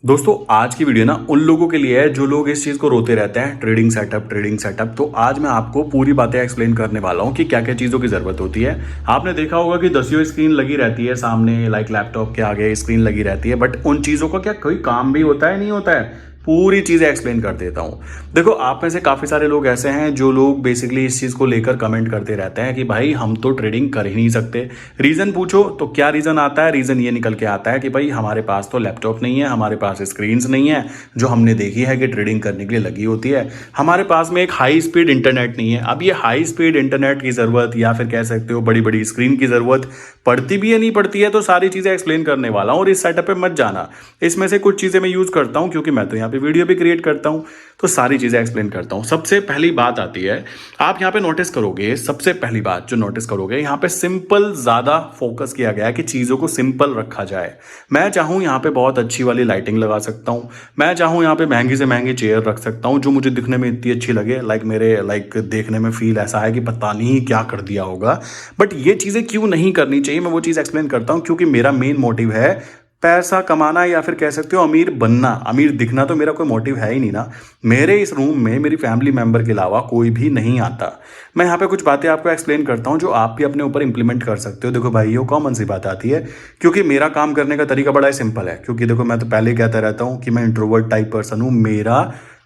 दोस्तों आज की वीडियो ना उन लोगों के लिए है जो लोग इस चीज को रोते रहते हैं, ट्रेडिंग सेटअप। तो आज मैं आपको पूरी बातें एक्सप्लेन करने वाला हूँ कि क्या क्या चीजों की जरूरत होती है। आपने देखा होगा कि दसियों स्क्रीन लगी रहती है सामने, लाइक लैपटॉप के आगे स्क्रीन लगी रहती है, बट उन चीजों का क्या कोई काम भी होता है? नहीं होता है। पूरी चीजें एक्सप्लेन कर देता हूँ। देखो, आप में से काफी सारे लोग ऐसे हैं जो लोग बेसिकली इस चीज को लेकर कमेंट करते रहते हैं कि भाई हम तो ट्रेडिंग कर ही नहीं सकते। रीजन पूछो तो क्या रीजन आता है? रीजन ये निकल के आता है कि भाई हमारे पास तो लैपटॉप नहीं है, हमारे पास स्क्रीन्स नहीं है जो हमने देखी है कि ट्रेडिंग करने के लिए लगी होती है, हमारे पास में एक हाई स्पीड इंटरनेट नहीं है। अब ये हाई स्पीड इंटरनेट की जरूरत या फिर कह सकते हो बड़ी बड़ी स्क्रीन की जरूरत पड़ती भी है नहीं पड़ती है, तो सारी चीजें एक्सप्लेन करने वाला हूँ। और इस सेटअप पे मत जाना, इसमें से कुछ चीजें मैं यूज करता हूँ क्योंकि मैं तो यहाँ पे वीडियो भी क्रिएट करता हूँ, तो सारी चीजें एक्सप्लेन करता हूँ। सबसे पहली बात आती है, आप यहाँ पे नोटिस करोगे, सबसे पहली बात जो नोटिस करोगे यहाँ पे सिंपल ज्यादा फोकस किया गया है कि चीजों को सिंपल रखा जाए। मैं चाहूँ यहाँ पे बहुत अच्छी वाली लाइटिंग लगा सकता हूँ, मैं चाहूँ यहाँ पे महंगी से महंगी चेयर रख सकता हूँ जो मुझे दिखने में इतनी अच्छी लगे, लाइक मेरे देखने में फील ऐसा है कि पता नहीं क्या कर दिया होगा। बट ये चीजें क्यों नहीं करनी चाहिए, मैं वो चीज एक्सप्लेन करता हूँ क्योंकि मेरा मेन मोटिव है पैसा कमाना या फिर कह सकते हो अमीर बनना। अमीर दिखना तो मेरा कोई मोटिव है ही नहीं ना। मेरे इस रूम में मेरी फैमिली मेंबर के अलावा कोई भी नहीं आता। मैं यहाँ पे कुछ बातें आपको एक्सप्लेन करता हूँ जो आप भी अपने ऊपर इंप्लीमेंट कर सकते हो। देखो भाई, ये कॉमन सी बात आती है क्योंकि मेरा काम करने का तरीका बड़ा ही सिंपल है। क्योंकि देखो, मैं तो पहले ही कहता रहता हूँ कि मैं इंट्रोवर्ट टाइप पर्सन हूँ। मेरा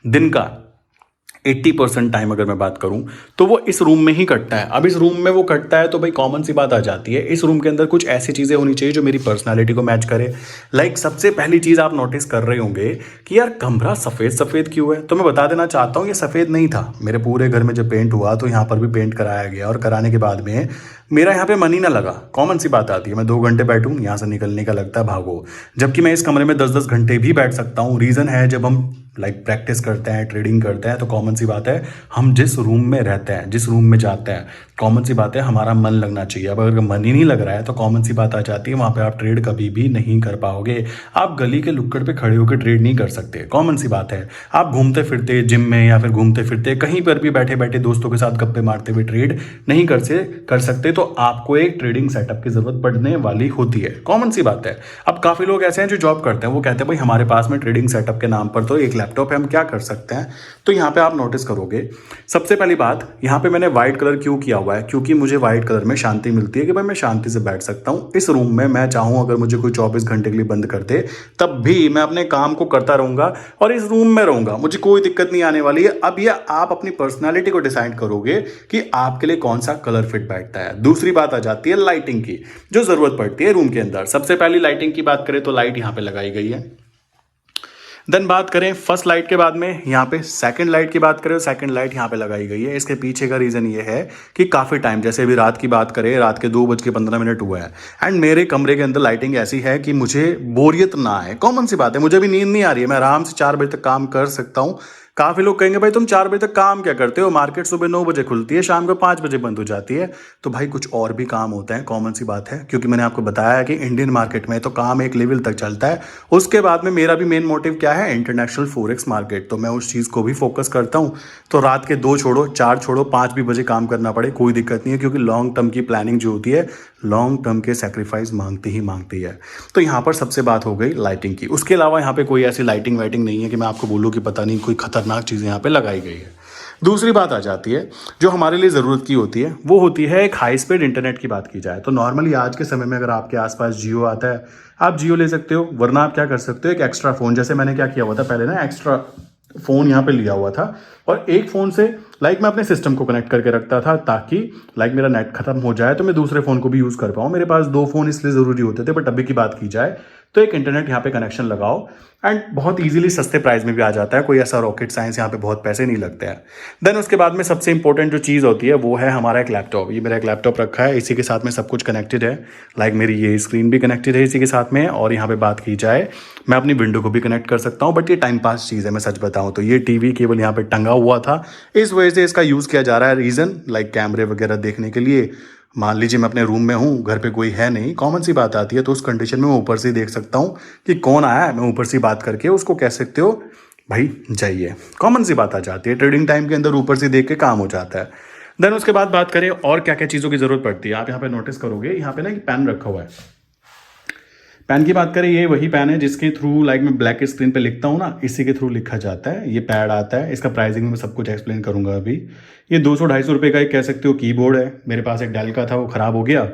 दिन का 80% टाइम अगर मैं बात करूं तो वो इस रूम में ही कटता है। अब इस रूम में वो कटता है तो भाई कॉमन सी बात आ जाती है, इस रूम के अंदर कुछ ऐसी चीज़ें होनी चाहिए जो मेरी पर्सनालिटी को मैच करे। लाइक सबसे पहली चीज़ आप नोटिस कर रहे होंगे कि यार कमरा सफ़ेद सफ़ेद क्यों है। तो मैं बता देना चाहता हूँ, ये सफ़ेद नहीं था। मेरे पूरे घर में जब पेंट हुआ तो यहाँ पर भी पेंट कराया गया, और कराने के बाद में मेरा यहाँ पे मन ही ना लगा। कॉमन सी बात आती है, मैं 2 घंटे बैठूँ, यहाँ से निकलने का लगता है भागो, जबकि मैं इस कमरे में 10-10 घंटे भी बैठ सकता हूँ। रीज़न है, जब हम प्रैक्टिस करते हैं, ट्रेडिंग करते हैं, तो कॉमन सी बात है हम जिस रूम में रहते हैं, जिस रूम में जाते हैं, कॉमन सी बात है हमारा मन लगना चाहिए। अब अगर मन ही नहीं लग रहा है तो कॉमन सी बात आ जाती है, वहाँ पे आप ट्रेड कभी भी नहीं कर पाओगे। आप गली के लुक्कड़ पे खड़े होकर ट्रेड नहीं कर सकते, कॉमन सी बात है। आप घूमते फिरते जिम में या फिर घूमते फिरते कहीं पर भी बैठे बैठे दोस्तों के साथ गप्पे मारते हुए ट्रेड नहीं कर सकते। तो आपको एक ट्रेडिंग सेटअप की जरूरत पड़ने वाली होती है, कॉमन सी बात है। अब काफी लोग ऐसे हैं जो जॉब करते हैं, वो कहते हैं भाई हमारे पास में ट्रेडिंग सेटअप के नाम पर तो एक लैपटॉप है, हम क्या कर सकते हैं। तो यहाँ पे आप नोटिस करोगे, सबसे पहली बात यहाँ पे मैंने व्हाइट कलर क्यों किया हुआ है, क्योंकि मुझे व्हाइट कलर में शांति मिलती है कि भाई मैं शांति से बैठ सकता हूँ इस रूम में। मैं चाहूँ अगर मुझे कोई 24 घंटे के लिए बंद कर दे तब भी मैं अपने काम को करता रहूंगा और इस रूम में रहूंगा, मुझे कोई दिक्कत नहीं आने वाली है। अब ये आप अपनी पर्सनैलिटी को डिसाइड करोगे कि आपके लिए कौन सा कलर फिट बैठता है। दूसरी बात आ जाती है लाइटिंग की, जो जरूरत पड़ती है रूम के अंदर। सबसे पहली लाइटिंग की बात करें तो लाइट यहाँ पे लगाई गई है। देन बात करें फर्स्ट लाइट के बाद में, यहाँ पे सेकंड लाइट की बात करें तो सेकंड लाइट यहाँ पे लगाई गई है। इसके पीछे का रीज़न ये है कि काफ़ी टाइम, जैसे अभी रात की बात करें, रात के 2:15 हुआ है एंड मेरे कमरे के अंदर लाइटिंग ऐसी है कि मुझे बोरियत ना आए। कॉमन सी बात है, मुझे भी नींद नहीं आ रही है, मैं आराम से 4 बजे तक काम कर सकता हूँ। काफ़ी लोग कहेंगे भाई तुम 4 बजे तक काम क्या करते हो, मार्केट सुबह 9 बजे खुलती है, शाम को 5 बजे बंद हो जाती है। तो भाई कुछ और भी काम होते हैं, कॉमन सी बात है। क्योंकि मैंने आपको बताया है कि इंडियन मार्केट में तो काम एक लेवल तक चलता है, उसके बाद में मेरा भी मेन मोटिव क्या है, इंटरनेशनल फॉरेक्स मार्केट। तो मैं उस चीज़ को भी फोकस करता हूँ। तो रात के 2 छोड़ो, 4 छोड़ो, 5 भी बजे काम करना पड़े कोई दिक्कत नहीं है, क्योंकि लॉन्ग टर्म की प्लानिंग जो होती है लॉन्ग टर्म के सेक्रीफाइस मांगती है। तो यहाँ पर सबसे बात हो गई लाइटिंग की। उसके अलावा यहाँ पे कोई ऐसी लाइटिंग वाइटिंग नहीं है कि मैं आपको बोलूँ कि पता नहीं कोई खतरनाक चीज़ें यहाँ पे लगाई गई है। दूसरी बात आ जाती है जो हमारे लिए ज़रूरत की होती है, वो होती है एक हाई स्पीड इंटरनेट की बात की जाए तो नॉर्मली आज के समय में अगर आपके आसपास जियो आता है, आप जियो ले सकते हो। वरना आप क्या कर सकते हो, एक एक्स्ट्रा फ़ोन, जैसे मैंने क्या किया हुआ था पहले ना, एक्स्ट्रा फ़ोन यहाँ पे लिया हुआ था और एक फ़ोन से मैं अपने सिस्टम को कनेक्ट करके रखता था ताकि मेरा नेट खत्म हो जाए तो मैं दूसरे फ़ोन को भी यूज़ कर पाऊँ। मेरे पास 2 फ़ोन इसलिए ज़रूरी होते थे, बट अभी की बात की जाए तो एक इंटरनेट यहाँ पे कनेक्शन लगाओ एंड बहुत इजीली सस्ते प्राइस में भी आ जाता है। कोई ऐसा रॉकेट साइंस, यहाँ पे बहुत पैसे नहीं लगते हैं। देन उसके बाद में सबसे इंपॉर्टेंट जो चीज़ होती है वो है हमारा एक लैपटॉप। ये मेरा एक लैपटॉप रखा है, इसी के साथ में सब कुछ कनेक्टेड है। मेरी ये स्क्रीन भी कनेक्टेड है इसी के साथ में। और यहाँ पे बात की जाए, मैं अपनी विंडो को भी कनेक्ट कर सकता हूँ, बट ये टाइम पास चीज़ है, मैं सच बताऊँ तो। ये टीवी केवल यहाँ पे टंगा हुआ था, इस वजह से इसका यूज़ किया जा रहा है। रीज़न कैमरे वगैरह देखने के लिए। मान लीजिए मैं अपने रूम में हूँ, घर पे कोई है नहीं, कॉमन सी बात आती है, तो उस कंडीशन में मैं ऊपर से देख सकता हूँ कि कौन आया है। मैं ऊपर से बात करके उसको कह सकते हो भाई जाइए, कॉमन सी बात आ जाती है। ट्रेडिंग टाइम के अंदर ऊपर से देख के काम हो जाता है। देन उसके बाद बात करें और क्या क्या चीज़ों की ज़रूरत पड़ती है। आप यहाँ पे नोटिस करोगे, यहाँ पे ना एक पेन रखा हुआ है। पेन की बात करें, ये वही पेन है जिसके थ्रू लाइक मैं ब्लैक स्क्रीन पे लिखता हूँ ना, इसी के थ्रू लिखा जाता है। ये पैड आता है, इसका प्राइसिंग मैं सब कुछ एक्सप्लेन करूंगा अभी। ये 200-250 रुपये का एक कह सकते हो कीबोर्ड है। मेरे पास एक डेल का था, वो ख़राब हो गया।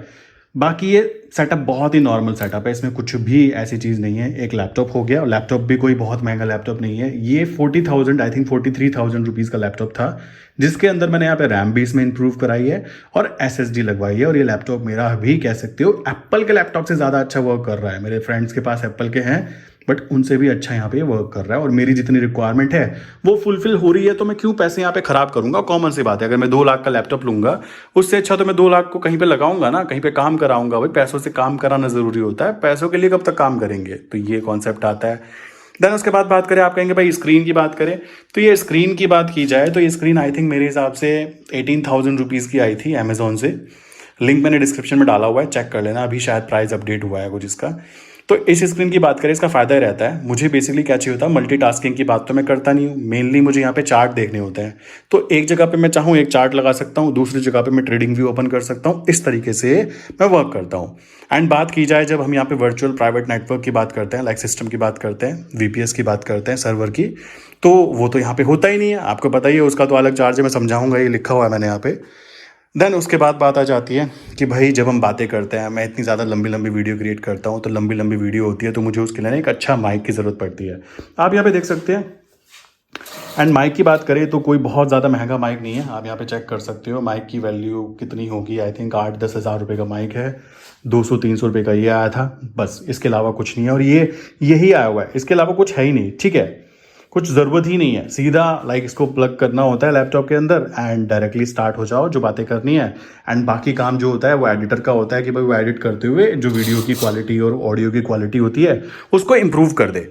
बाकी ये सेटअप बहुत ही नॉर्मल सेटअप है, इसमें कुछ भी ऐसी चीज़ नहीं है। एक लैपटॉप हो गया, और लैपटॉप भी कोई बहुत महंगा लैपटॉप नहीं है। ये 40,000 आई थिंक 43,000 रुपीज़ का लैपटॉप था, जिसके अंदर मैंने यहाँ पे रैम भी इसमें इंप्रूव कराई है और एसएसडी लगवाई है। और ये लैपटॉप मेरा भी कह सकते हो एप्पल के लैपटॉप से ज़्यादा अच्छा वर्क कर रहा है। मेरे फ्रेंड्स के पास एप्पल के हैं, बट उनसे भी अच्छा यहाँ पे वर्क कर रहा है, और मेरी जितनी रिक्वायरमेंट है वो फुलफिल हो रही है। तो मैं क्यों पैसे यहाँ पे खराब करूंगा? कॉमन सी बात है, अगर मैं 2 लाख का लैपटॉप लूंगा, उससे अच्छा तो मैं 2 लाख को कहीं पे लगाऊंगा ना, कहीं पे काम कराऊंगा। भाई पैसों से काम कराना जरूरी होता है, पैसों के लिए कब तक काम करेंगे? तो ये कॉन्सेप्ट आता है। देन उसके बाद बात करें, आप कहेंगे भाई स्क्रीन की बात करें, तो ये स्क्रीन की बात की जाए तो ये स्क्रीन आई थिंक मेरे हिसाब से 18,000 रुपीज़ की आई थी अमेजोन से। लिंक मैंने डिस्क्रिप्शन में डाला हुआ है, चेक कर लेना। अभी शायद प्राइस अपडेट हुआ है कुछ इसका। तो इस स्क्रीन की बात करें, इसका फ़ायदा रहता है, मुझे बेसिकली क्या चाहिए होता है, मल्टीटास्किंग की बात तो मैं करता नहीं हूँ। मेनली मुझे यहाँ पे चार्ट देखने होते हैं, तो एक जगह पे मैं चाहूँ एक चार्ट लगा सकता हूँ, दूसरी जगह पे मैं ट्रेडिंग व्यू ओपन कर सकता हूँ। इस तरीके से मैं वर्क करता हूँ। एंड बात की जाए जब हम यहाँ पे वर्चुअल प्राइवेट नेटवर्क की बात करते हैं, लाइक सिस्टम की बात करते हैं, वीपीएस की बात करते हैं, सर्वर की, तो वो तो यहाँ पे होता ही नहीं है। आपको पता ही है, उसका तो अलग चार्ज है, मैं समझाऊंगा, ये लिखा हुआ है मैंने यहाँ पे। देन उसके बाद बात आ जाती है कि भाई जब हम बातें करते हैं, मैं इतनी ज़्यादा लंबी लंबी वीडियो क्रिएट करता हूँ, तो लंबी लंबी वीडियो होती है, तो मुझे उसके लिए ना एक अच्छा माइक की ज़रूरत पड़ती है। आप यहाँ पे देख सकते हैं। एंड माइक की बात करें तो कोई बहुत ज़्यादा महंगा माइक नहीं है, आप यहाँ पे चेक कर सकते हो। माइक की वैल्यू कितनी होगी, आई थिंक 8-10 हज़ार रुपये का माइक है। 200-300 रुपये का ये आया था, बस इसके अलावा कुछ नहीं है। और ये यही आया हुआ है, इसके अलावा कुछ है ही नहीं, ठीक है। कुछ ज़रूरत ही नहीं है, सीधा लाइक इसको प्लग करना होता है लैपटॉप के अंदर एंड डायरेक्टली स्टार्ट हो जाओ जो बातें करनी है। एंड बाकी काम जो होता है वो एडिटर का होता है कि भाई वो एडिट करते हुए जो वीडियो की क्वालिटी और ऑडियो की क्वालिटी होती है उसको इम्प्रूव कर दे,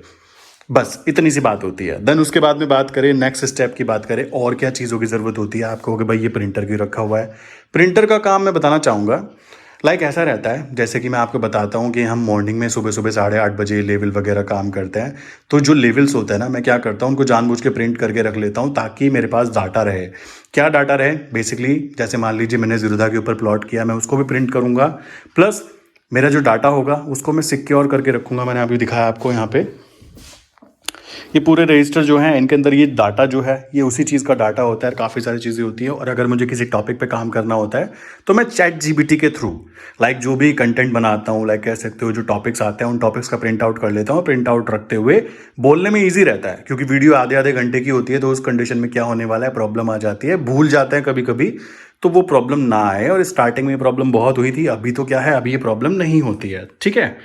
बस इतनी सी बात होती है। देन उसके बाद में बात करें, नेक्स्ट स्टेप की बात करें, और क्या चीज़ों की ज़रूरत होती है आपको कि भाई ये प्रिंटर क्यों रखा हुआ है। प्रिंटर का काम मैं बताना चाहूँगा, लाइक ऐसा रहता है, जैसे कि मैं आपको बताता हूँ कि हम मॉर्निंग में सुबह सुबह 8:30 बजे लेवल वगैरह काम करते हैं, तो जो लेवल्स होते हैं ना, मैं क्या करता हूँ उनको जानबूझ के प्रिंट करके रख लेता हूँ ताकि मेरे पास डाटा रहे। क्या डाटा रहे? बेसिकली जैसे मान लीजिए मैंने ज़ीरोधा के ऊपर प्लॉट किया, मैं उसको भी प्रिंट करूँगा, प्लस मेरा जो डाटा होगा उसको मैं सिक्योर करके रखूँगा। मैंने अभी दिखाया आपको यहाँ पे, ये पूरे रजिस्टर जो हैं इनके अंदर ये डाटा जो है ये उसी चीज़ का डाटा होता है, काफ़ी सारी चीज़ें होती हैं। और अगर मुझे किसी टॉपिक पे काम करना होता है तो मैं चैट जीपीटी के थ्रू लाइक जो भी कंटेंट बनाता हूँ, लाइक कह सकते हो जो टॉपिक्स आते हैं उन टॉपिक्स का प्रिंट आउट कर लेता हूँ। प्रिंट आउट रखते हुए बोलने में ईजी रहता है, क्योंकि वीडियो आधे आधे घंटे की होती है, तो उस कंडीशन में क्या होने वाला है, प्रॉब्लम आ जाती है, भूल जाते हैं कभी कभी, तो वो प्रॉब्लम ना आए। और स्टार्टिंग में ये प्रॉब्लम बहुत हुई थी, अभी तो क्या है, अभी ये प्रॉब्लम नहीं होती है, ठीक है।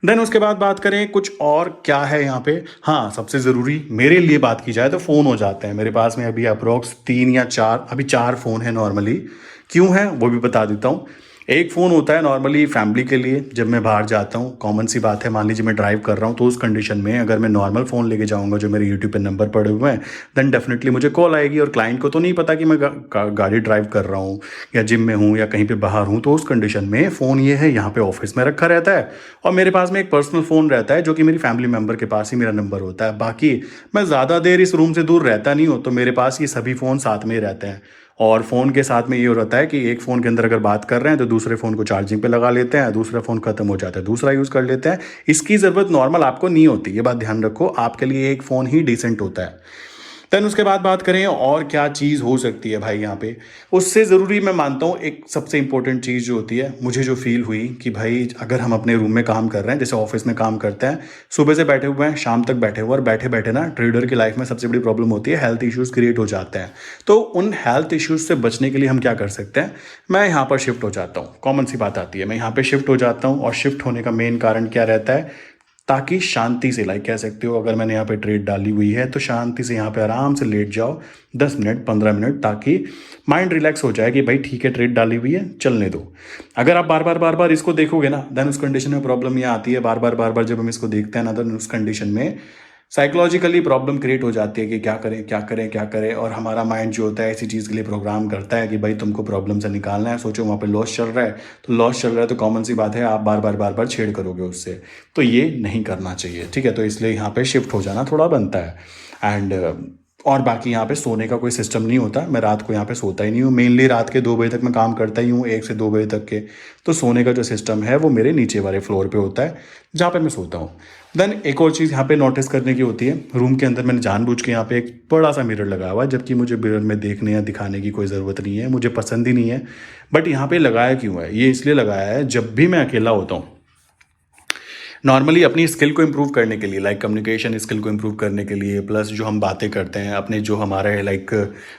देन उसके बाद बात करें कुछ और क्या है यहाँ पे, हाँ सबसे ज़रूरी मेरे लिए बात की जाए तो फ़ोन हो जाते हैं। मेरे पास में अभी अप्रोक्स 3 या 4, अभी 4 फ़ोन है नॉर्मली। क्यों है वो भी बता देता हूँ। एक फ़ोन होता है नॉर्मली फैमिली के लिए, जब मैं बाहर जाता हूँ, कॉमन सी बात है, मान लीजिए मैं ड्राइव कर रहा हूँ, तो उस कंडीशन में अगर मैं नॉर्मल फ़ोन लेके जाऊँगा जो मेरे यूट्यूब पे नंबर पड़े हुए हैं, देन डेफिनेटली मुझे कॉल आएगी। और क्लाइंट को तो नहीं पता कि मैं गाड़ी ड्राइव कर रहा हूँ या जिम में हूँ या कहीं पर बाहर हूँ, तो उस कंडीशन में फ़ोन ये है यहाँ पर ऑफिस में रखा रहता है। और मेरे पास में एक पर्सनल फ़ोन रहता है जो कि मेरी फैमिली मेम्बर के पास ही मेरा नंबर होता है। बाकी मैं ज़्यादा देर इस रूम से दूर रहता नहीं हूँ, तो मेरे पास ये सभी फ़ोन साथ में ही रहते हैं। और फ़ोन के साथ में ये रहता है कि एक फ़ोन के अंदर अगर बात कर रहे हैं तो दूसरे फ़ोन को चार्जिंग पे लगा लेते हैं, दूसरा फ़ोन ख़त्म हो जाता है दूसरा यूज़ कर लेते हैं। इसकी ज़रूरत नॉर्मल आपको नहीं होती, ये बात ध्यान रखो, आपके लिए एक फ़ोन ही डिसेंट होता है। देन उसके बाद बात करें और क्या चीज़ हो सकती है भाई यहाँ पे, उससे ज़रूरी मैं मानता हूँ एक सबसे इंपॉर्टेंट चीज़ जो होती है, मुझे जो फील हुई कि भाई अगर हम अपने रूम में काम कर रहे हैं, जैसे ऑफिस में काम करते हैं, सुबह से बैठे हुए हैं शाम तक बैठे हुए, और बैठे बैठे ना ट्रेडर की लाइफ में सबसे बड़ी प्रॉब्लम होती है, हेल्थ इश्यूज़ क्रिएट हो जाते हैं। तो उन हेल्थ इश्यूज़ से बचने के लिए हम क्या कर सकते हैं, मैं यहाँ पर शिफ्ट हो जाता हूँ। कॉमन सी बात आती है, मैं यहाँ पर शिफ्ट हो जाता हूँ। और शिफ्ट होने का मेन कारण क्या रहता है, ताकि शांति से, लाइक कह सकते हो अगर मैंने यहाँ पे ट्रेड डाली हुई है तो शांति से यहाँ पे आराम से लेट जाओ 10 मिनट 15 मिनट, ताकि माइंड रिलैक्स हो जाए कि भाई ठीक है ट्रेड डाली हुई है चलने दो। अगर आप बार बार इसको देखोगे ना, देन उस कंडीशन में प्रॉब्लम ये आती है, बार बार जब हम इसको देखते हैं ना, देन उस कंडीशन में साइकोलॉजिकली प्रॉब्लम क्रिएट हो जाती है कि क्या करें क्या करें क्या करें। और हमारा माइंड जो होता है ऐसी चीज़ के लिए प्रोग्राम करता है कि भाई तुमको प्रॉब्लम से निकालना है। सोचो वहाँ पे लॉस चल रहा है, तो लॉस चल रहा है तो कॉमन सी बात है आप बार बार छेड़ करोगे उससे, तो ये नहीं करना चाहिए, ठीक है। तो इसलिए यहाँ पे शिफ्ट हो जाना थोड़ा बनता है। एंड और बाकी यहाँ पे सोने का कोई सिस्टम नहीं होता। मैं रात को यहाँ पे सोता ही नहीं हूँ। मेनली रात के 2 बजे तक मैं काम करता ही हूँ, 1 से 2 बजे तक के। तो सोने का जो सिस्टम है वो मेरे नीचे वाले फ्लोर पे होता है, जहाँ पे मैं सोता हूँ। देन एक और चीज़ यहाँ पे नोटिस करने की होती है, रूम के अंदर मैंने जानबूझ के यहाँ पे एक बड़ा सा मिरर लगाया हुआ है, जबकि मुझे मिरर में देखने या दिखाने की कोई ज़रूरत नहीं है, मुझे पसंद ही नहीं है। बट यहाँ पे लगाया क्यों है? ये इसलिए लगाया है, जब भी मैं अकेला होता हूँ, नॉर्मली अपनी स्किल को इम्प्रूव करने के लिए, लाइक कम्युनिकेशन स्किल को इम्प्रूव करने के लिए, प्लस जो हम बातें करते हैं अपने, जो हमारे लाइक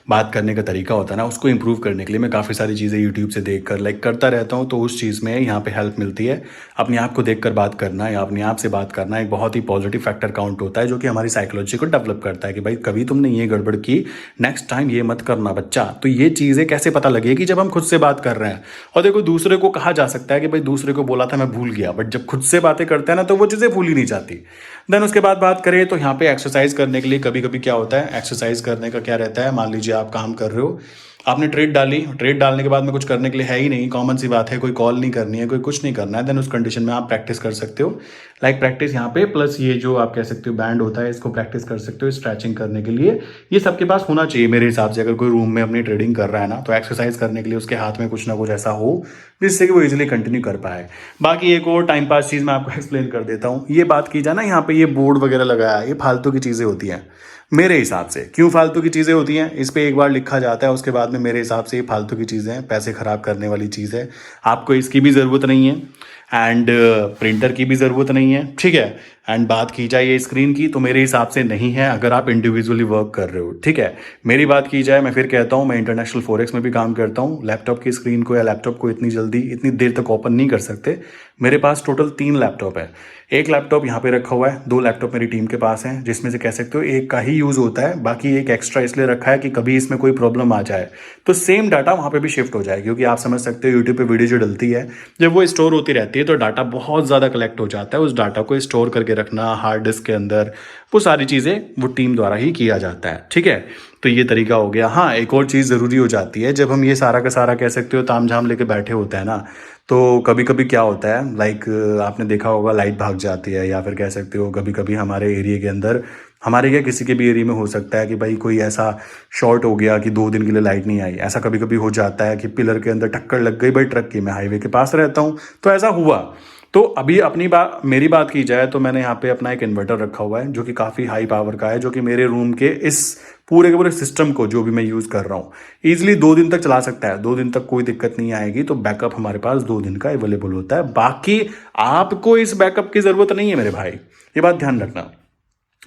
बात करने का तरीका होता है ना, उसको इम्प्रूव करने के लिए मैं काफ़ी सारी चीज़ें यूट्यूब से देख कर लाइक करता रहता हूँ। तो उस चीज़ में यहाँ पे हेल्प मिलती है। अपने आप को देख कर बात करना या अपने आप से बात करना एक बहुत ही पॉजिटिव फैक्टर काउंट होता है, जो कि हमारी साइकोलॉजी को डेवलप करता है कि भाई कभी तुमने ये गड़बड़ की, नेक्स्ट टाइम ये मत करना बच्चा। तो ये चीज़ें कैसे पता लगेगी? जब हम खुद से बात कर रहे हैं। और देखो, दूसरे को कहा जा सकता है कि भाई दूसरे को बोला था मैं भूल गया, बट जब खुद से बातें करते हैं ना, तो वो चीज़ें भूली नहीं जाती। देन उसके बाद बात करें तो यहाँ पे एक्सरसाइज करने के लिए कभी कभी क्या होता है, एक्सरसाइज करने का क्या रहता है, मान लीजिए आप काम कर रहे हो, आपने ट्रेड डाली, ट्रेड डालने के बाद में कुछ करने के लिए है ही नहीं, कॉमन सी बात है, कोई कॉल नहीं करनी है, कोई कुछ नहीं करना है, देन उस कंडीशन में आप प्रैक्टिस कर सकते हो। लाइक प्रैक्टिस यहाँ पे प्लस ये जो आप कह सकते हो बैंड होता है, इसको प्रैक्टिस कर सकते हो स्ट्रेचिंग करने के लिए। ये सबके पास होना चाहिए मेरे हिसाब से। अगर कोई रूम में अपनी ट्रेडिंग कर रहा है ना, तो एक्सरसाइज करने के लिए उसके हाथ में कुछ ना कुछ ऐसा हो जिससे कि वो इजीली कंटिन्यू कर पाए। बाकी एक और टाइम पास चीज़ मैं आपको एक्सप्लेन कर देता हूँ। ये बात की जाए ना, यहाँ पे ये बोर्ड वगैरह लगाया, ये फालतू की चीज़ें होती हैं मेरे हिसाब से। क्यों फालतू की चीज़ें होती हैं? इस पे एक बार लिखा जाता है, उसके बाद में मेरे हिसाब से ये फालतू की चीज़ें हैं, पैसे ख़राब करने वाली चीज़ है। आपको इसकी भी ज़रूरत नहीं है, एंड प्रिंटर की भी ज़रूरत नहीं है, ठीक है। एंड बात की जाए ये स्क्रीन की, तो मेरे हिसाब से नहीं है अगर आप इंडिविजुअली वर्क कर रहे हो, ठीक है। मेरी बात की जाए, मैं फिर कहता हूँ, मैं इंटरनेशनल फॉरेक्स में भी काम करता हूँ। लैपटॉप की स्क्रीन को या लैपटॉप को इतनी जल्दी इतनी देर तक ओपन नहीं कर सकते। मेरे पास टोटल 3 लैपटॉप है। एक लैपटॉप यहाँ पे रखा हुआ है, 2 लैपटॉप मेरी टीम के पास हैं, जिसमें से कह सकते हो एक का ही यूज़ होता है, बाकी एक एक्स्ट्रा इसलिए रखा है कि कभी इसमें कोई प्रॉब्लम आ जाए तो सेम डाटा वहाँ पे भी शिफ्ट हो जाए। क्योंकि आप समझ सकते हो, यूट्यूब पे वीडियो जो डलती है, जब वो स्टोर होती रहती है तो डाटा बहुत ज़्यादा कलेक्ट हो जाता है। उस डाटा को स्टोर करके रखना हार्ड डिस्क के अंदर, वो सारी चीज़ें वो टीम द्वारा ही किया जाता है, ठीक है। तो ये तरीका हो गया। हाँ, एक और चीज़ ज़रूरी हो जाती है, जब हम ये सारा का सारा कह सकते हो ताम झाम लेके बैठे होते हैं ना, तो कभी कभी क्या होता है, लाइक आपने देखा होगा लाइट भाग जाती है, या फिर कह सकते हो कभी कभी हमारे एरिया के अंदर, हमारे क्या किसी के भी एरिया में हो सकता है कि भाई कोई ऐसा शॉर्ट हो गया कि 2 दिन के लिए लाइट नहीं आई। ऐसा कभी कभी हो जाता है कि पिलर के अंदर टक्कर लग गई भाई ट्रक की। मैं हाईवे के पास रहता हूँ, तो ऐसा हुआ। तो अभी अपनी बात, मेरी बात की जाए तो मैंने यहाँ पे अपना एक इन्वर्टर रखा हुआ है, जो कि काफ़ी हाई पावर का है, जो कि मेरे रूम के इस पूरे के पूरे सिस्टम को, जो भी मैं यूज़ कर रहा हूँ, ईजिली 2 दिन तक चला सकता है। 2 दिन तक कोई दिक्कत नहीं आएगी। तो बैकअप हमारे पास 2 दिन का अवेलेबल होता है। बाकी आपको इस बैकअप की ज़रूरत नहीं है मेरे भाई, ये बात ध्यान रखना।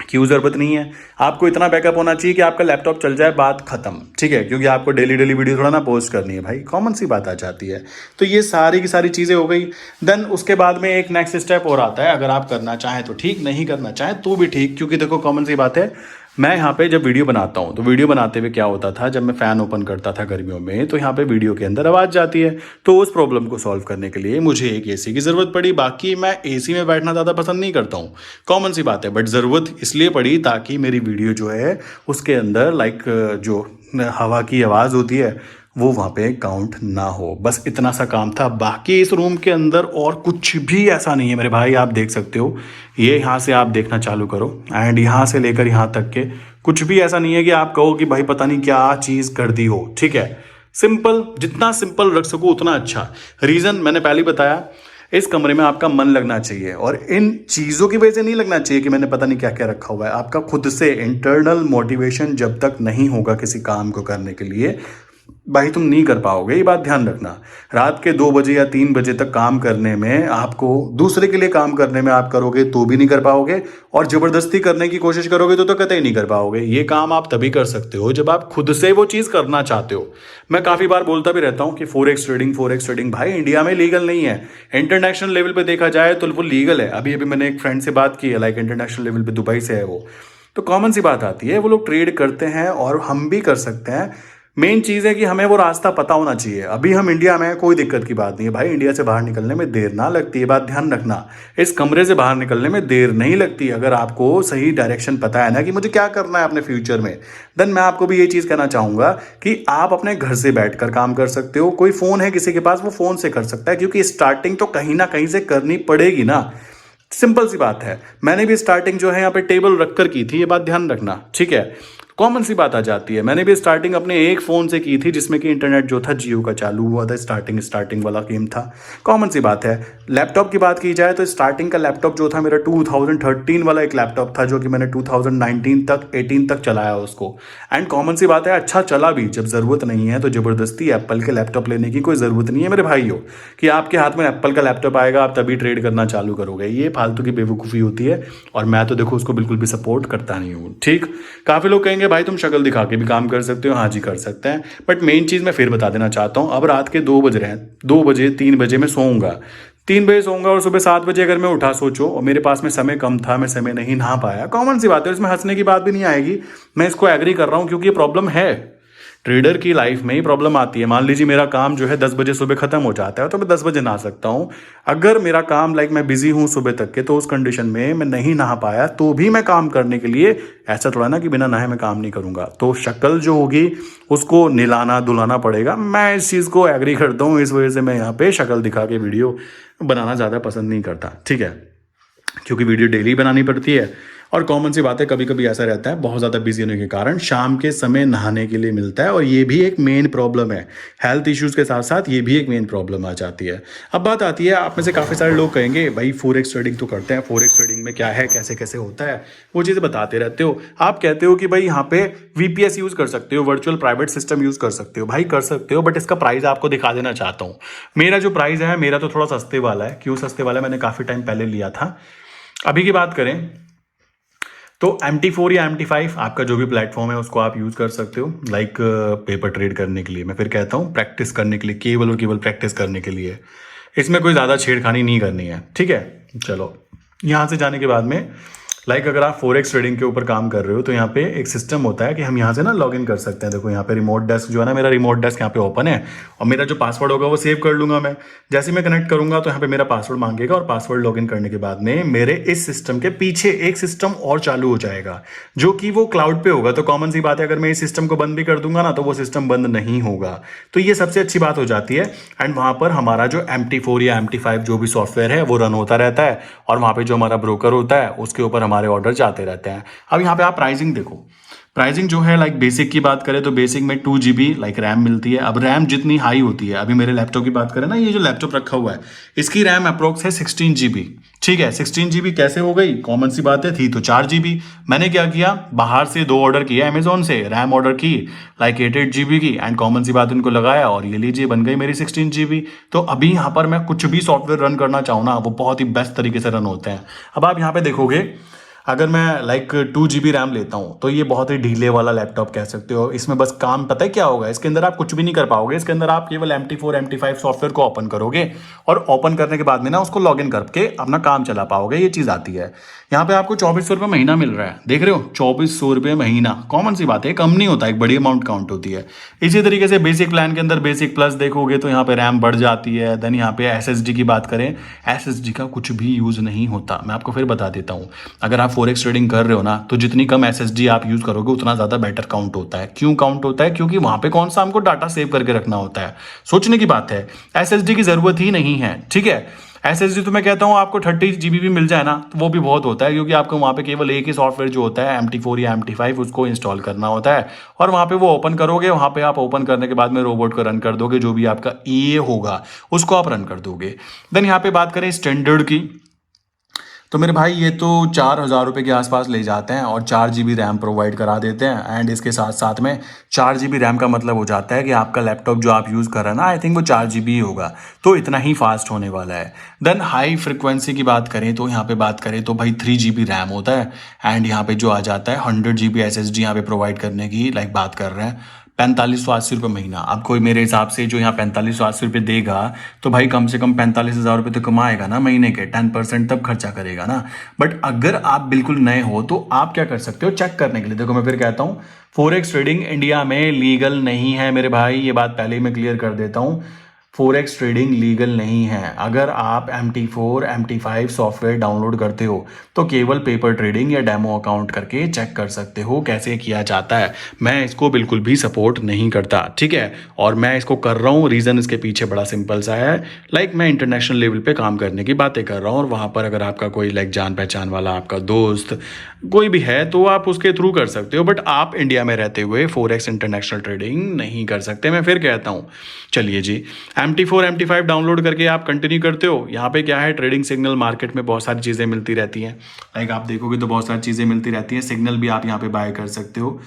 क्यों ज़रूरत नहीं है? आपको इतना बैकअप होना चाहिए कि आपका लैपटॉप चल जाए, बात खत्म, ठीक है। क्योंकि आपको डेली डेली वीडियो थोड़ा ना पोस्ट करनी है भाई, कॉमन सी बात आ जाती है। तो ये सारी की सारी चीज़ें हो गई। देन उसके बाद में एक नेक्स्ट स्टेप और आता है। अगर आप करना चाहें तो ठीक, नहीं करना चाहें तो भी ठीक। क्योंकि देखो, कॉमन सी बात है, मैं यहाँ पे जब वीडियो बनाता हूँ, तो वीडियो बनाते हुए क्या होता था, जब मैं फ़ैन ओपन करता था गर्मियों में, तो यहाँ पे वीडियो के अंदर आवाज़ जाती है। तो उस प्रॉब्लम को सॉल्व करने के लिए मुझे एक एसी की ज़रूरत पड़ी। बाकी मैं एसी में बैठना ज़्यादा पसंद नहीं करता हूँ, कॉमन सी बात है, बट ज़रूरत इसलिए पड़ी ताकि मेरी वीडियो जो है उसके अंदर लाइक जो हवा की आवाज़ होती है वो वहाँ पे काउंट ना हो। बस इतना सा काम था। बाकी इस रूम के अंदर और कुछ भी ऐसा नहीं है मेरे भाई। आप देख सकते हो, ये यहाँ से आप देखना चालू करो, एंड यहाँ से लेकर यहाँ तक के कुछ भी ऐसा नहीं है कि आप कहो कि भाई पता नहीं क्या चीज़ कर दी हो, ठीक है। सिंपल, जितना सिंपल रख सको उतना अच्छा। रीज़न मैंने पहले बताया, इस कमरे में आपका मन लगना चाहिए, और इन चीज़ों की वजह से नहीं लगना चाहिए कि मैंने पता नहीं क्या क्या रखा हुआ है। आपका खुद से इंटरनल मोटिवेशन जब तक नहीं होगा किसी काम को करने के लिए, भाई तुम नहीं कर पाओगे। ये बात ध्यान रखना। रात के 2 बजे या 3 बजे तक काम करने में, आपको दूसरे के लिए काम करने में आप करोगे तो भी नहीं कर पाओगे, और ज़बरदस्ती करने की कोशिश करोगे तो कतई नहीं कर पाओगे। ये काम आप तभी कर सकते हो जब आप खुद से वो चीज़ करना चाहते हो। मैं काफ़ी बार बोलता भी रहता हूँ कि फोरेक्स ट्रेडिंग भाई इंडिया में लीगल नहीं है। इंटरनेशनल लेवल पर देखा जाए तो वो लीगल है। अभी अभी मैंने एक फ्रेंड से बात की है, लाइक इंटरनेशनल लेवल पर, दुबई से है वो। तो कॉमन सी बात आती है, वो लोग ट्रेड करते हैं और हम भी कर सकते हैं। मेन चीज़ है कि हमें वो रास्ता पता होना चाहिए। अभी हम इंडिया में, कोई दिक्कत की बात नहीं है भाई, इंडिया से बाहर निकलने में देर ना लगती है, बात ध्यान रखना। इस कमरे से बाहर निकलने में देर नहीं लगती अगर आपको सही डायरेक्शन पता है ना कि मुझे क्या करना है अपने फ्यूचर में। देन मैं आपको भी ये चीज़ कहना चाहूँगा कि आप अपने घर से बैठकर काम कर सकते हो। कोई फ़ोन है किसी के पास, वो फ़ोन से कर सकता है, क्योंकि स्टार्टिंग तो कहीं ना कहीं से करनी पड़ेगी ना। सिंपल सी बात है। मैंने भी स्टार्टिंग जो है यहाँ पे टेबल रख कर की थी, ये बात ध्यान रखना, ठीक है। कॉमन सी बात आ जाती है। मैंने भी स्टार्टिंग अपने एक फ़ोन से की थी जिसमें कि इंटरनेट जो था जियो का चालू हुआ था, स्टार्टिंग वाला गेम था। कॉमन सी बात है। लैपटॉप की बात की जाए तो स्टार्टिंग का लैपटॉप जो था मेरा 2013 वाला एक लैपटॉप था, जो कि मैंने 2019 तक 18 तक चलाया उसको। एंड कॉमन सी बात है, अच्छा चला भी। जब ज़रूरत नहीं है तो ज़बरदस्ती एप्पल के लैपटॉप लेने की कोई ज़रूरत नहीं है मेरे भाइयों, कि आपके हाथ में एप्पल का लैपटॉप आएगा आप तभी ट्रेड करना चालू करोगे। ये फालतू की बेवकूफ़ी होती है और मैं तो देखो उसको बिल्कुल भी सपोर्ट करता नहीं हूँ। ठीक, काफ़ी लोग कहेंगे भाई तुम शक्ल दिखा के भी काम कर सकते हो। हाँ जी, कर सकते हैं, बट मेन चीज़ मैं फिर बता देना चाहता हूँ। अब रात के 2 बज रहे हैं, 2 बजे 3 बजे मैं सोऊंगा, 3 बजे सोऊंगा और सुबह 7 बजे अगर मैं उठा, सोचो, और मेरे पास में समय कम था, मैं समय नहीं नहा पाया। कॉमन सी बात है, इसमें हंसने की बात भी नहीं आएगी। मैं इसको एग्री कर रहा हूँ क्योंकि ये प्रॉब्लम है। ट्रेडर की लाइफ में ही प्रॉब्लम आती है। मान लीजिए मेरा काम जो है 10 बजे सुबह खत्म हो जाता है तो मैं 10 बजे नहा सकता हूँ। अगर मेरा काम मैं बिजी हूँ सुबह तक के, तो उस कंडीशन में मैं नहीं नहा पाया तो भी मैं काम करने के लिए, ऐसा थोड़ा ना कि बिना नहाए मैं काम नहीं करूँगा। तो शक्ल जो होगी उसको निलाना धुलाना पड़ेगा। मैं इस चीज़ को एग्री करता हूँ, इस वजह से मैं यहाँ पे शक्ल दिखा के वीडियो बनाना ज़्यादा पसंद नहीं करता। ठीक है, क्योंकि वीडियो डेली बनानी पड़ती है और कॉमन सी बात है, कभी कभी ऐसा रहता है बहुत ज़्यादा बिजी होने के कारण शाम के समय नहाने के लिए मिलता है, और ये भी एक मेन प्रॉब्लम है। हेल्थ इश्यूज़ के साथ साथ ये भी एक मेन प्रॉब्लम आ जाती है। अब बात आती है, आप में से काफ़ी सारे लोग कहेंगे भाई फॉरेक्स ट्रेडिंग तो करते हैं, फॉरेक्स ट्रेडिंग में क्या है, कैसे कैसे होता है, वो चीज़ें बताते रहते हो। आप कहते हो कि भाई यहाँ पे VPS यूज़ कर सकते हो, वर्चुअल प्राइवेट सिस्टम यूज़ कर सकते हो। भाई कर सकते हो, बट इसका प्राइस आपको दिखा देना चाहता हूँ। मेरा जो प्राइस है, मेरा तो थोड़ा सस्ते वाला है। क्यों सस्ते वाला है, मैंने काफ़ी टाइम पहले लिया था। अभी की बात करें तो MT4 या MT5 आपका जो भी प्लेटफॉर्म है उसको आप यूज़ कर सकते हो, पेपर ट्रेड करने के लिए। मैं फिर कहता हूँ प्रैक्टिस करने के लिए, केवल और केवल प्रैक्टिस करने के लिए। इसमें कोई ज़्यादा छेड़खानी नहीं करनी है। ठीक है, चलो यहाँ से जाने के बाद में अगर आप फॉरेक्स ट्रेडिंग के ऊपर काम कर रहे हो तो यहाँ पे एक सिस्टम होता है कि हम यहाँ से ना लॉगिन कर सकते हैं। देखो यहाँ पे रिमोट डेस्क जो है ना, मेरा रिमोट डेस्क यहाँ पे ओपन है और मेरा जो पासवर्ड होगा वो सेव कर लूंगा मैं। जैसे मैं कनेक्ट करूंगा तो यहाँ पे मेरा पासवर्ड मांगेगा और पासवर्ड लॉगिन करने के बाद में मेरे इस सिस्टम के पीछे एक सिस्टम और चालू हो जाएगा जो कि वो क्लाउड पे होगा। तो कॉमन सी बात है, अगर मैं इस सिस्टम को बंद भी कर दूंगा ना तो वो सिस्टम बंद नहीं होगा। तो ये सबसे अच्छी बात हो जाती है। एंड वहां पर हमारा जो MT4 या MT5 जो भी सॉफ्टवेयर है वो रन होता रहता है और वहां पे जो हमारा ब्रोकर होता है उसके ऊपर हमारे ऑर्डर जाते रहते हैं। अब यहाँ पे आप प्राइसिंग देखो, प्राइसिंग जो है बेसिक की बात करें तो बेसिक में 2 GB रैम मिलती है। अब रैम जितनी हाई होती है, अभी मेरे लैपटॉप की बात करें ना, ये जो लैपटॉप रखा हुआ है इसकी रैम अप्रोक्स है 16 GB। ठीक है, 16 GB कैसे हो गई, कॉमन सी बात है, थी तो 4 GB। मैंने क्या किया, बाहर से 2 ऑर्डर किया, अमेजोन से रैम ऑर्डर की 8 GB की, एंड कॉमन सी बात उनको लगाया और ये लीजिए बन गई मेरी 16 GB। तो अभी यहाँ पर मैं कुछ भी सॉफ्टवेयर रन करना चाहूँ ना, वो बहुत ही बेस्ट तरीके से रन होते हैं। अब आप यहाँ पे देखोगे, अगर मैं 2 GB रैम लेता हूँ तो ये बहुत ही ढीले वाला लैपटॉप कह सकते हो। इसमें बस काम पता है क्या होगा, इसके अंदर आप कुछ भी नहीं कर पाओगे। इसके अंदर आप केवल MT4 MT5 सॉफ्टवेयर को ओपन करोगे और ओपन करने के बाद में ना उसको लॉगिन करके अपना काम चला पाओगे। ये चीज़ आती है। यहाँ पे आपको 2400 रुपये महीना मिल रहा है, देख रहे हो, 2400 रुपये महीना। कॉमन सी बात है, कम नहीं होता, एक बड़ी अमाउंट काउंट होती है। इसी तरीके से बेसिक प्लान के अंदर बेसिक प्लस देखोगे तो यहाँ पे रैम बढ़ जाती है। देन यहाँ पे SSD की बात करें, SSD का कुछ भी यूज़ नहीं होता। मैं आपको फिर बता देता हूँ, अगर आप फॉरेक्स ट्रेडिंग कर रहे हो ना तो जितनी कम SSD आप यूज़ करोगे उतना ज़्यादा बेटर काउंट होता है। क्यों काउंट होता है, क्योंकि वहाँ पे कौन सा हमको डाटा सेव करके रखना होता है। सोचने की बात है, SSD की ज़रूरत ही नहीं है। ठीक है, SSD तो मैं कहता हूँ आपको 30 GB भी मिल जाए ना तो वो भी बहुत होता है, क्योंकि आपको वहाँ पे केवल एक ही सॉफ्टवेयर जो होता है MT4 या MT5 उसको इंस्टॉल करना होता है और वहाँ पे वो ओपन करोगे। वहाँ पे आप ओपन करने के बाद में रोबोट को रन कर दोगे, जो भी आपका EA होगा उसको आप रन कर दोगे। देन यहाँ पे बात करें स्टैंडर्ड की, तो मेरे भाई ये तो 4000 रुपये के आसपास ले जाते हैं और 4 GB रैम प्रोवाइड करा देते हैं। एंड इसके साथ साथ में 4 GB रैम का मतलब हो जाता है कि आपका लैपटॉप जो आप यूज़ कर रहे हैं ना, आई थिंक वो 4 GB ही होगा, तो इतना ही फास्ट होने वाला है। देन हाई फ्रिक्वेंसी की बात करें तो यहाँ पे बात करें तो भाई 3 GB रैम होता है एंड यहाँ पे जो आ जाता है 100 GB SSD यहाँ पे प्रोवाइड करने की बात कर रहे हैं। 4580 रुपये महीना। अब कोई मेरे हिसाब से जो यहाँ 4580 रुपये देगा तो भाई कम से कम 45,000 रुपये तो कमाएगा ना महीने के, 10% तब खर्चा करेगा ना। बट अगर आप बिल्कुल नए हो तो आप क्या कर सकते हो चेक करने के लिए। देखो मैं फिर कहता हूँ, फॉरेक्स ट्रेडिंग इंडिया में लीगल नहीं है मेरे भाई, ये बात पहले ही मैं क्लियर कर देता हूँ। फोरेक्स ट्रेडिंग लीगल नहीं है। अगर आप MT4 MT5 सॉफ्टवेयर डाउनलोड करते हो तो केवल पेपर ट्रेडिंग या डेमो अकाउंट करके चेक कर सकते हो कैसे किया जाता है। मैं इसको बिल्कुल भी सपोर्ट नहीं करता, ठीक है। और मैं इसको कर रहा हूँ, रीज़न इसके पीछे बड़ा सिंपल सा है। मैं इंटरनेशनल लेवल पे काम करने की बातें कर रहा हूँ और वहाँ पर अगर आपका कोई जान पहचान वाला आपका दोस्त कोई भी है तो आप उसके थ्रू कर सकते हो, बट आप इंडिया में रहते हुए फोरेक्स इंटरनेशनल ट्रेडिंग नहीं कर सकते। मैं फिर कहता हूँ, चलिए जी, MT4 MT5 डाउनलोड करके आप कंटिन्यू करते हो। यहाँ पे क्या है, ट्रेडिंग सिग्नल मार्केट में बहुत सारी चीज़ें मिलती रहती हैं। आप देखोगे तो बहुत सारी चीज़ें मिलती रहती हैं। सिग्नल भी आप यहाँ पे बाय कर सकते हो,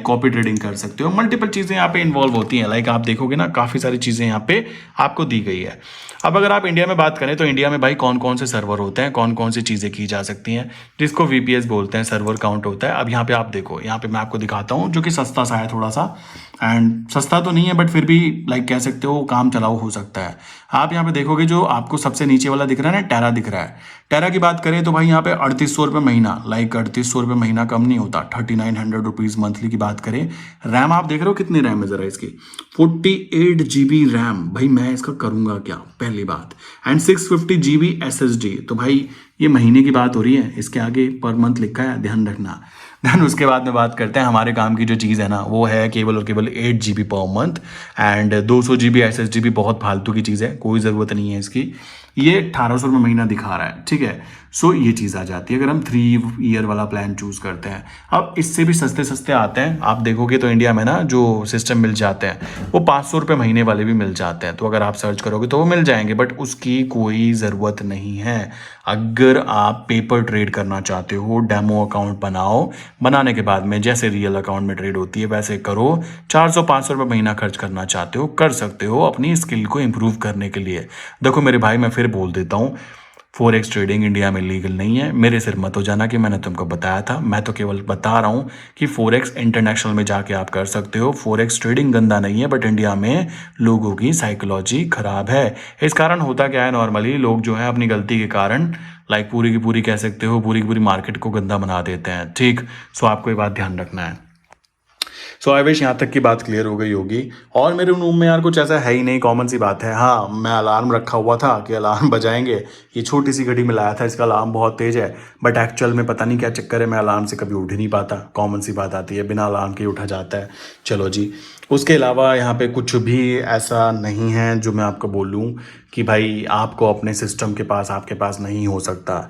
कॉपी ट्रेडिंग कर सकते हो। मल्टीपल चीज़ें यहाँ पे इन्वॉल्व होती हैं। आप देखोगे ना, काफ़ी सारी चीज़ें यहाँ पे आपको दी गई है। अब अगर आप इंडिया में बात करें तो इंडिया में भाई कौन कौन से सर्वर होते हैं, कौन कौन सी चीज़ें की जा सकती हैं, जिसको VPS बोलते हैं, सर्वर काउंट होता है। अब यहाँ पे आप देखो, यहाँ पे मैं आपको दिखाता हूँ, जो कि सस्ता सा है थोड़ा सा, एंड सस्ता तो नहीं है बट फिर भी कह सकते हो काम चलाऊ हो सकता है। आप यहाँ पे देखोगे जो आपको सबसे नीचे वाला दिख रहा है ना, टेरा दिख रहा है। टेरा की बात करें तो भाई यहाँ पे 3800 रुपये महीना, 3800 रुपये महीना कम नहीं होता। 3900 रुपीज़ मंथली की बात करें। रैम आप देख रहे हो कितनी रैम है, ज़रा इसकी 48 GB रैम। भाई मैं इसका करूँगा क्या, पहली बात। And 650 GB SSD। तो भाई ये महीने की बात हो रही है, इसके आगे पर मंथ लिखा है, ध्यान रखना। देन उसके बाद में बात करते हैं हमारे काम की जो चीज़ है ना, वो है केवल और केवल 8 GB per month and 200 GB SSD भी बहुत फालतू की चीज़ है, कोई ज़रूरत नहीं है इसकी। ये 1800 रुपये महीना दिखा रहा है, ठीक है। सो ये चीज़ आ जाती है अगर हम 3 ईयर वाला प्लान चूज़ करते हैं। अब इससे भी सस्ते सस्ते आते हैं, आप देखोगे तो इंडिया में ना जो सिस्टम मिल जाते हैं वो 500 रुपये महीने वाले भी मिल जाते हैं। तो अगर आप सर्च करोगे तो वो मिल जाएंगे, बट उसकी कोई ज़रूरत नहीं है। अगर आप पेपर ट्रेड करना चाहते हो, डेमो अकाउंट बनाओ, बनाने के बाद में जैसे रियल अकाउंट में ट्रेड होती है वैसे करो। 400-500 रुपये महीना खर्च करना चाहते हो, कर सकते हो अपनी स्किल को इम्प्रूव करने के लिए। देखो मेरे भाई, मैं फिर बोल देता हूँ, फोरेक्स ट्रेडिंग इंडिया में लीगल नहीं है। मेरे सिर मत हो जाना कि मैंने तुमको बताया था। मैं तो केवल बता रहा हूँ कि फोरेक्स इंटरनेशनल में जाके आप कर सकते हो। फोरेक्स ट्रेडिंग गंदा नहीं है, बट इंडिया में लोगों की साइकोलॉजी खराब है। इस कारण होता क्या है, नॉर्मली लोग जो है अपनी गलती के कारण पूरी की पूरी कह सकते हो, पूरी की पूरी मार्केट को गंदा बना देते हैं, ठीक। सो आपको ये बात ध्यान रखना है। सो आई विश यहाँ तक की बात क्लियर हो गई होगी। और मेरे रूम में यार कुछ ऐसा है ही नहीं, कॉमन सी बात है। हाँ, मैं अलार्म रखा हुआ था कि अलार्म बजाएंगे। ये छोटी सी घड़ी में लाया था, इसका अलार्म बहुत तेज़ है, बट एक्चुअल में पता नहीं क्या चक्कर है, मैं अलार्म से कभी उठ ही नहीं पाता। कॉमन सी बात आती है, बिना अलार्म के उठा जाता है। चलो जी, उसके अलावा यहाँ पे कुछ भी ऐसा नहीं है जो मैं आपको बोलूँ कि भाई आपको अपने सिस्टम के पास, आपके पास नहीं हो सकता।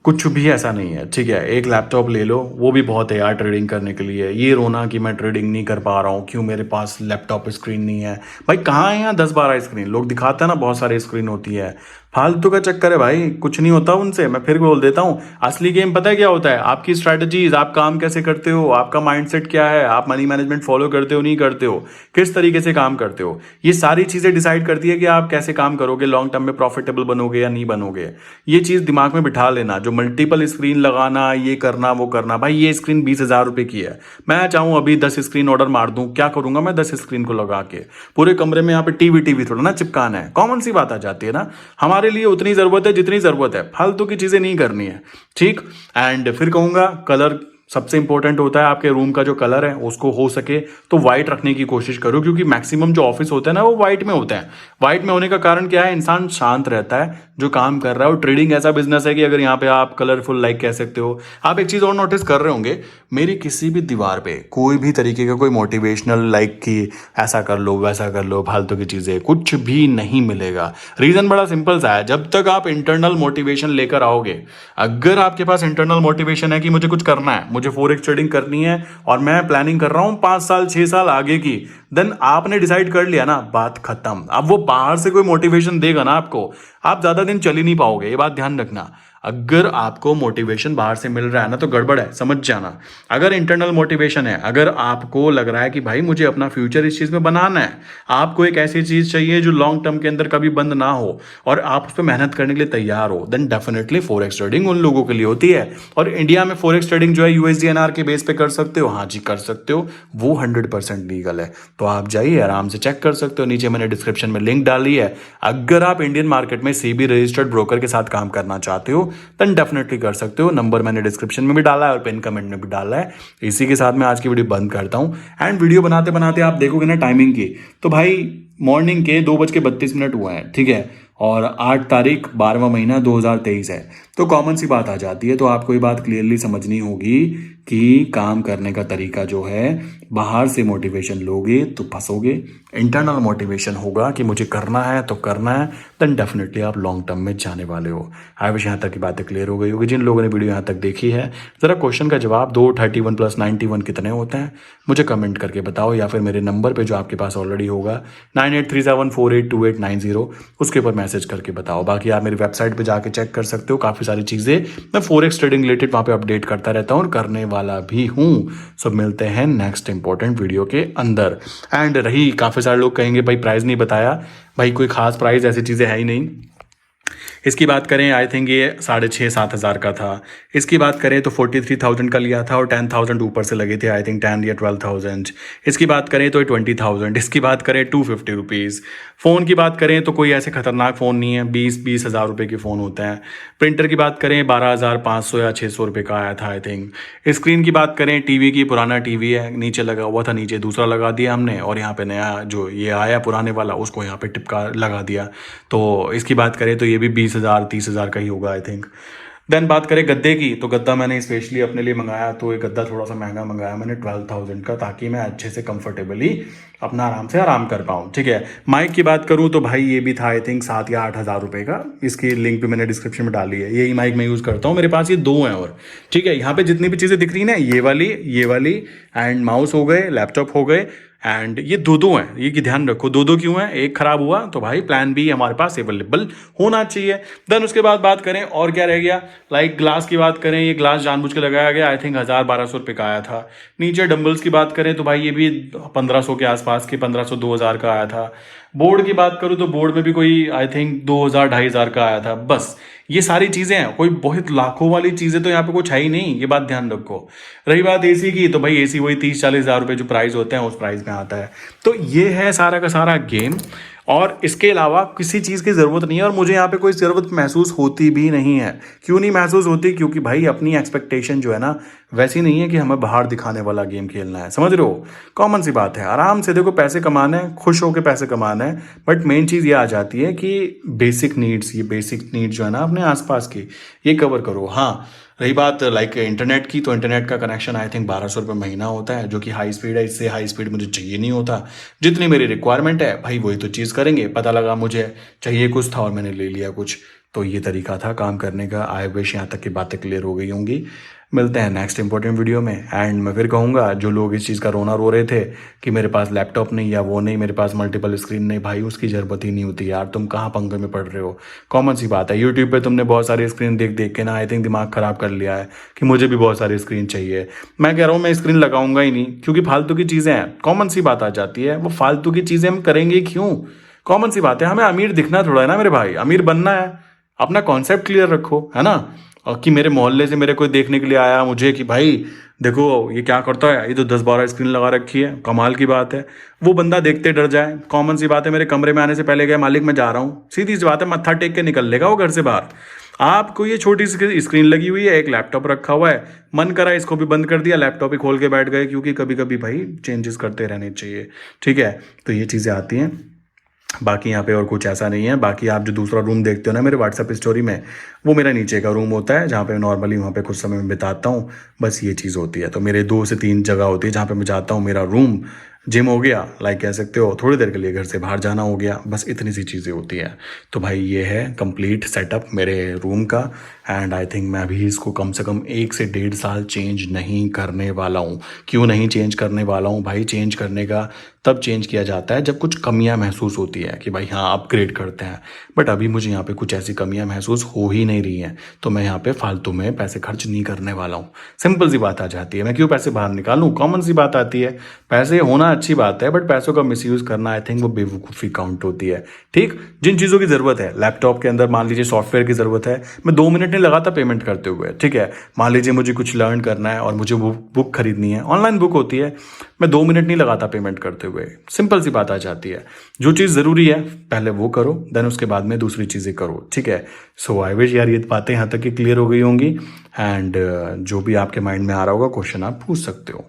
कुछ भी ऐसा नहीं है, ठीक है। एक लैपटॉप ले लो, वो भी बहुत है यार ट्रेडिंग करने के लिए। ये रोना कि मैं ट्रेडिंग नहीं कर पा रहा हूँ, क्यों मेरे पास लैपटॉप स्क्रीन नहीं है। भाई कहाँ है यहाँ 10-12 स्क्रीन, लोग दिखाते हैं ना बहुत सारी स्क्रीन होती है, फालतू का चक्कर है भाई, कुछ नहीं होता उनसे। मैं फिर बोल देता हूँ, असली गेम पता है क्या होता है, आपकी स्ट्रैटेजीज, आप काम कैसे करते हो, आपका माइंडसेट क्या है, आप मनी मैनेजमेंट फॉलो करते हो नहीं करते हो, किस तरीके से काम करते हो। ये सारी चीज़ें डिसाइड करती है कि आप कैसे काम करोगे, लॉन्ग टर्म में प्रॉफिटेबल बनोगे या नहीं बनोगे। ये चीज़ दिमाग में बिठा लेना। जो मल्टीपल स्क्रीन लगाना, ये करना वो करना, भाई ये स्क्रीन 20,000 रुपये की है, मैं चाहूँ अभी 10 स्क्रीन ऑर्डर मार दूँ, क्या करूँगा मैं 10 स्क्रीन को लगा के पूरे कमरे में यहाँ पे टीवी थोड़ा ना चिपकाना है। कॉमन सी बात आ जाती है ना, हमारे लिए उतनी ज़रूरत है जितनी ज़रूरत है, फालतू की चीज़ें नहीं करनी है, ठीक। एंड फिर कहूँगा, कलर सबसे इंपॉर्टेंट होता है। आपके रूम का जो कलर है उसको हो सके तो वाइट रखने की कोशिश करो, क्योंकि मैक्सिमम जो ऑफिस होता है ना वो वाइट में होता है। वाइट में होने का कारण क्या है, इंसान शांत रहता है जो काम कर रहा है। और ट्रेडिंग ऐसा बिजनेस है कि अगर यहाँ पे आप कलरफुल कह सकते हो। आप एक चीज़ और नोटिस कर रहे होंगे, मेरी किसी भी दीवार पे कोई भी तरीके का कोई मोटिवेशनल कि ऐसा कर लो वैसा कर लो, फालतू की चीज़ें कुछ भी नहीं मिलेगा। रीज़न बड़ा सिंपल सा है, जब तक आप इंटरनल मोटिवेशन लेकर आओगे, अगर आपके पास इंटरनल मोटिवेशन है कि मुझे कुछ करना है, मुझे फोरेक्स ट्रेडिंग करनी है और मैं प्लानिंग कर रहा हूं 5 साल 6 साल आगे की, देन आपने डिसाइड कर लिया ना, बात खत्म। अब वो बाहर से कोई मोटिवेशन देगा ना आपको, आप ज्यादा दिन चल ही नहीं पाओगे, ये बात ध्यान रखना। अगर आपको मोटिवेशन बाहर से मिल रहा है ना तो गड़बड़ है, समझ जाना। अगर इंटरनल मोटिवेशन है, अगर आपको लग रहा है कि भाई मुझे अपना फ्यूचर इस चीज़ में बनाना है, आपको एक ऐसी चीज़ चाहिए जो लॉन्ग टर्म के अंदर कभी बंद ना हो और आप उस पर मेहनत करने के लिए तैयार हो, देन डेफिनेटली फोरेक्स ट्रेडिंग उन लोगों के लिए होती है। और इंडिया में फोरेक्स ट्रेडिंग जो है USD/INR के बेस पे कर सकते हो, हाँ जी कर सकते हो, वो 100% लीगल है। तो आप जाइए आराम से चेक कर सकते हो, नीचे मैंने डिस्क्रिप्शन में लिंक डाली है। अगर आप इंडियन मार्केट में SEBI रजिस्टर्ड ब्रोकर के साथ काम करना चाहते हो देन डेफिनेटली कर सकते हो। नंबर मैंने डिस्क्रिप्शन में भी डाला है और पिन कमेंट में भी डाला है। इसी के साथ मैं आज की वीडियो बंद करता हूँ। एंड वीडियो बनाते बनाते आप देखोगे ना टाइमिंग की, तो भाई मॉर्निंग के 2:32 हुए हैं, ठीक है, और 8 तारीख 12वां महीना 2023 है। तो कॉमन सी बात आ जाती है। तो आपको ये बात क्लियरली समझनी होगी कि काम करने का तरीका जो है, बाहर से मोटिवेशन लोगे तो फंसोगे, इंटरनल मोटिवेशन होगा कि मुझे करना है तो करना है, देन डेफिनेटली आप लॉन्ग टर्म में जाने वाले हो। आई विश यहाँ तक की बातें क्लियर हो गई होगी। जिन लोगों ने वीडियो यहाँ तक देखी है, ज़रा क्वेश्चन का जवाब दो, 31 + 91 कितने होते हैं मुझे कमेंट करके बताओ, या फिर मेरे नंबर पे जो आपके पास ऑलरेडी होगा 9837482890 उसके ऊपर मैसेज करके बताओ। बाकी आप मेरी वेबसाइट पे जाके चेक कर सकते हो, काफ़ी सारी चीज़ें मैं फॉरेक्स ट्रेडिंग रिलेटेड वहाँ पे अपडेट करता रहता हूँ और करने वाला भी हूँ। सब मिलते हैं नेक्स्ट इंपॉर्टेंट वीडियो के अंदर। एंड रही, काफ़ी सारे लोग कहेंगे भाई प्राइस नहीं बताया, भाई कोई खास प्राइस ऐसी चीज़ें है ही नहीं। इसकी बात करें, आई थिंक ये 6,500-7 हज़ार का था। इसकी बात करें तो 43,000 का लिया था और 10,000 ऊपर से लगे थे, आई थिंक 10 या 12,000। इसकी बात करें तो 20,000। इसकी बात करें 250 रुपीज़। फ़ोन की बात करें तो कोई ऐसे खतरनाक फ़ोन नहीं है, 20 हज़ार रुपये के फ़ोन होते हैं। प्रिंटर की बात करें 12,500 या 600 रुपये का आया था आई थिंक। स्क्रीन की बात करें, टीवी की पुराना टीवी है, नीचे लगा हुआ था, नीचे दूसरा लगा दिया हमने, और यहाँ पे नया जो ये आया पुराने वाला उसको यहाँ पे टिपका लगा दिया। तो इसकी बात करें तो ये भी 20,000 30,000 का ही होगा आई थिंक। देन बात करें गद्दे की, तो गद्दा मैंने स्पेशली अपने लिए मंगाया, तो ये गद्दा थोड़ा सा महंगा मंगाया मैंने 12,000 का, ताकि मैं अच्छे से कंफर्टेबली अपना आराम से आराम कर पाऊँ, ठीक है। माइक की बात करूँ तो भाई ये भी था आई थिंक 7 या 8 हज़ार रुपये का। इसकी लिंक भी मैंने डिस्क्रिप्शन में डाली है। यही माइक मैं यूज़ करता हूँ, मेरे पास ये 2 हैं और, ठीक है। यहाँ पे जितनी भी चीज़ें दिख रही ना, ये वाली एंड माउस हो गए, लैपटॉप हो गए, एंड ये 2 हैं। ये की ध्यान रखो, 2 क्यों हैं, एक खराब हुआ तो भाई प्लान बी हमारे पास अवेलेबल होना चाहिए। देन उसके बाद बात करें और क्या रह गया, लाइक ग्लास की बात करें, ये ग्लास जानबूझ के लगाया गया, आई थिंक 1,000-1,200 रुपये का आया था। नीचे डंबल्स की बात करें तो भाई ये भी 1,500 के आसपास के, 1,500-2,000 का आया था। बोर्ड की बात करूँ तो बोर्ड में भी कोई आई थिंक 2,000-2,500 का आया था। बस ये सारी चीज़ें हैं, कोई बहुत लाखों वाली चीज़ें तो यहाँ पे कुछ है ही नहीं, ये बात ध्यान रखो। रही बात एसी की, तो भाई एसी वही 30-40 हज़ार रुपये जो प्राइस होते हैं उस प्राइस में आता है। तो ये है सारा का सारा गेम, और इसके अलावा किसी चीज़ की ज़रूरत नहीं है, और मुझे यहाँ पे कोई ज़रूरत महसूस होती भी नहीं है। क्यों नहीं महसूस होती? क्योंकि भाई अपनी एक्सपेक्टेशन जो है ना वैसी नहीं है कि हमें बाहर दिखाने वाला गेम खेलना है, समझ रहे हो। कॉमन सी बात है, आराम से देखो, पैसे कमाना है, खुश होकर पैसे कमाना है, बट मेन चीज़ ये आ जाती है कि बेसिक नीड्स, ये बेसिक नीड्स जो है ना अपने आसपास की, ये कवर करो। हाँ, रही बात लाइक इंटरनेट की, तो इंटरनेट का कनेक्शन आई थिंक 1,200 रुपये महीना होता है, जो कि हाई स्पीड है। इससे हाई स्पीड मुझे चाहिए नहीं होता, जितनी मेरी रिक्वायरमेंट है भाई वही तो चीज़ करेंगे। पता लगा मुझे चाहिए कुछ था और मैंने ले लिया कुछ, तो ये तरीका था काम करने का। आई विश यहाँ तक की बातें क्लियर हो गई होंगी। मिलते हैं नेक्स्ट इंपॉर्टेंट वीडियो में। एंड मैं फिर कहूँगा, जो लोग इस चीज़ का रोना रो रहे थे कि मेरे पास लैपटॉप नहीं या वो नहीं, मेरे पास मल्टीपल स्क्रीन नहीं, भाई उसकी ज़रूरत ही नहीं होती यार। तुम कहाँ पंगे में पड़ रहे हो? कॉमन सी बात है, यूट्यूब पे तुमने बहुत सारी स्क्रीन देख देख के ना आई थिंक दिमाग ख़राब कर लिया है कि मुझे भी बहुत सारी स्क्रीन चाहिए। मैं कह रहा हूँ मैं स्क्रीन लगाऊंगा ही नहीं, क्योंकि फालतू की चीज़ें हैं। कॉमन सी बात आ जाती है, वो फालतू की चीज़ें हम करेंगे क्यों? कॉमन सी बात है, हमें अमीर दिखना थोड़ा है ना मेरे भाई, अमीर बनना है। अपना कॉन्सेप्ट क्लियर रखो, है ना। और कि मेरे मोहल्ले से मेरे कोई देखने के लिए आया मुझे कि भाई देखो ये क्या करता है, ये तो 10-12 स्क्रीन लगा रखी है, कमाल की बात है, वो बंदा देखते डर जाए। कॉमन सी बात है, मेरे कमरे में आने से पहले क्या, मालिक मैं जा रहा हूँ, सीधी सी बात है, मत्था टेक के निकल लेगा वो घर से बाहर। आपको ये छोटी सी स्क्रीन लगी हुई है, एक लैपटॉप रखा हुआ है, मन करा इसको भी बंद कर दिया, लैपटॉप ही खोल के बैठ गए, क्योंकि कभी कभी भाई चेंजेस करते रहने चाहिए, ठीक है। तो ये चीज़ें आती हैं, बाकी यहाँ पे और कुछ ऐसा नहीं है। बाकी आप जो दूसरा रूम देखते हो ना मेरे व्हाट्सएप स्टोरी में, वो मेरा नीचे का रूम होता है, जहाँ पे नॉर्मली वहाँ पे कुछ समय में बिताता हूँ। बस ये चीज़ होती है। तो मेरे 2 से 3 जगह होती है जहाँ पे मैं जाता हूँ। मेरा रूम, जिम हो गया, लाइक कह सकते हो थोड़ी देर के लिए घर से बाहर जाना हो गया, बस इतनी सी चीज़ें होती है। तो भाई ये है कंप्लीट सेटअप मेरे रूम का। एंड आई थिंक मैं अभी इसको कम से कम 1 से 1.5 साल चेंज नहीं करने वाला हूँ। क्यों नहीं चेंज करने वाला हूँ भाई? चेंज करने का तब चेंज किया जाता है जब कुछ कमियां महसूस होती है कि भाई हाँ अपग्रेड करते हैं। बट अभी मुझे यहाँ पे कुछ ऐसी कमियां महसूस हो ही नहीं रही हैं, तो मैं यहाँ पे फालतू में पैसे खर्च नहीं करने वाला हूँ। सिंपल सी बात आ जाती है, मैं क्यों पैसे बाहर निकालूं? कॉमन सी बात आती है, पैसे होना अच्छी बात है, बट पैसों का मिसयूज करना आई थिंक वो बेवकूफ़ी काउंट होती है। ठीक, जिन चीज़ों की ज़रूरत है, लैपटॉप के अंदर मान लीजिए सॉफ्टवेयर की ज़रूरत है, मैं 2 मिनट नहीं लगाता पेमेंट करते हुए, ठीक है। मान लीजिए मुझे कुछ लर्न करना है और मुझे बुक खरीदनी है, ऑनलाइन बुक होती है, मैं 2 मिनट नहीं लगाता पेमेंट करते हुए। सिंपल सी बात आ जाती है, जो चीज़ ज़रूरी है पहले वो करो, देन उसके बाद में दूसरी चीज़ें करो, ठीक है। सो आई विश यार ये बातें यहाँ तक की क्लियर हो गई होंगी, एंड जो भी आपके माइंड में आ रहा होगा क्वेश्चन आप पूछ सकते हो।